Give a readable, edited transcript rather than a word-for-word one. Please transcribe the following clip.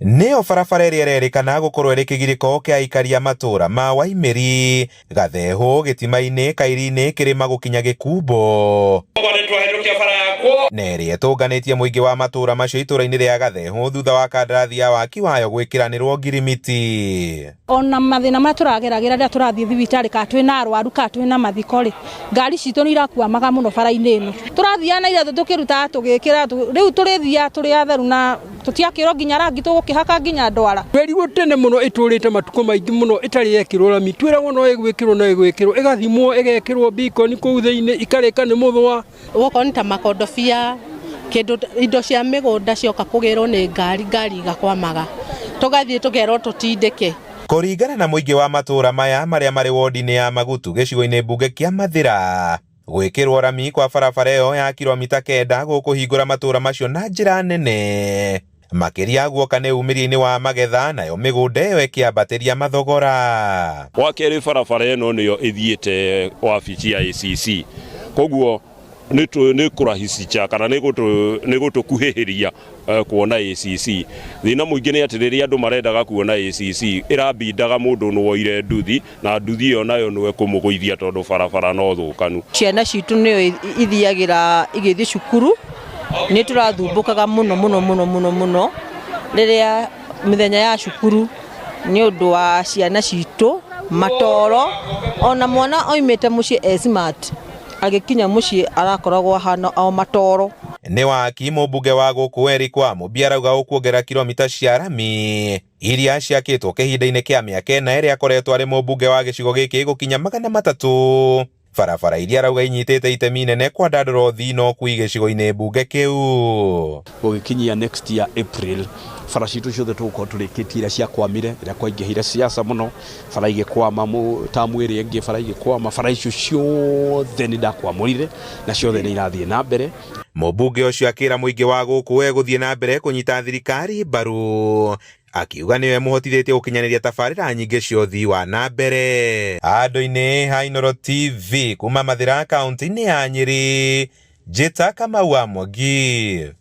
Neo barabara ĩrĩa ĩrerĩkana gũkorwo ĩrĩ kĩgirĩko kĩa aikari a matũũra ma Waimĩri, Gathehu, Gĩtima-inĩ, Kairi-inĩ, Kĩrĩma gũkinya Gĩkumbo, na ĩrĩa ĩtũnganĩtie mũingĩ wa matũũra macio itũũra-inĩ rĩa Gathehu thutha wa kandarathi ya waki wayo gwĩkĩranĩrwo ngirimiti. Ona mathĩna matũrageragĩra rĩrĩa tũrathiĩ thibitarĩ ka twĩna arwaru ka twĩna mathiko rĩ, ngari citũ nĩ irakuamaga mũno bara-inĩ ĩno. Tũrathiana ira tũkĩruta tũgĩkĩra rĩu tũrĩthia tũrĩ atheru na tũtiakĩrwo nginya rangi tũgũkĩhaka nginya ndwara. Twerirwo tene mũno ĩtũrĩte matukũ maingĩ mũno ĩtarĩ yekĩrwo rami, twĩragwo no ĩgwĩkĩrwo na ĩgwĩkĩrwo, ĩgathimwo ĩgekĩrwo bikoni kũu thĩinĩ ikarĩka nĩ mũthwa. Gũkorwo nĩ ta makondobia, indo cia mĩgũnda cioka kũgĩrwo nĩ ngari igakwamaga, tũgathiĩ tũgerwo tũtindĩke. Kũringana na mũingĩ wa matũũra maya marĩa marĩ wodi-inĩ ya Magutu gĩcigo-inĩ mbunge kĩa Mathira, gwĩkĩrwo rami kwa barabara ĩyo ya kilomita 9 gũkũhingũra matũũra macio na njĩra nene, makĩria guoka nĩ umĩria-inĩ wa magetha, nayo mĩgũnda ĩyo ĩkĩambatĩria mathogora. Wakerĩ barabara ĩno nĩyo ĩthiĩte wabici ya ACC, koguo nĩ kũrahisisha kana nĩ gũtũkuhĩhĩria kuona ACC. Thĩna mũingĩ nĩ atĩ rĩrĩa andũ marendaga kuona ACC ĩrabindaga mũndũ nĩwoire nduthi, na nduthi ĩyo nayo nĩwe kũmũgũithia tondũ barabara no thũkanu. Ciana citũ nĩyo ithiagĩra igĩthiĩ cukuru, nĩ tũrathumbũkaga mũno rĩrĩa mĩthenya ya cukuru nĩ ũndũ wa ciana citũ, matoro, ona mwana oimĩte mũciĩ smart agĩkinya mũciĩ arakoragwo hana o matoro. Nĩ Waaki mũmbunge wa gũkũ Eric Wamũmbia arauga ũkuongera kilomita cia rami iria ciakĩtwo kĩhinda-inĩ kĩa mĩaka 4 ĩrĩa akoretwo arĩ mũmbunge wa gĩcigo gĩkĩ gũkinya 300. Barabara iria arauga inyitĩte itemi nene kwa ndandũro thino kui gĩcigo-inĩ mbunge kĩu. Gũgĩkinyia next year April, bara citũ ciothe tũgũkorwo tũrĩkĩtie iria ciakwamire, iria kwaingĩhire siasa mũno, bara igĩkwama tamu ĩrĩa ĩngĩ, bara igĩkwama, bara icio ciothe nĩ ndakwamũrire na ciothe nĩ irathiĩ na mbere. Mũmbunge ũcio akĩra mũingĩ wa gũkũ gũthiĩ na mbere kũnyita thirikari mbaru, akiuga nĩwe mũhotithĩtie gũkinyanĩria tabarĩra nyingĩ cia ũthii wa na mbere. Handũ-inĩ ha Inooro TV kuma Mathira kaunti-inĩ ya Nyeri, Njĩta Kamau wa Mwangi.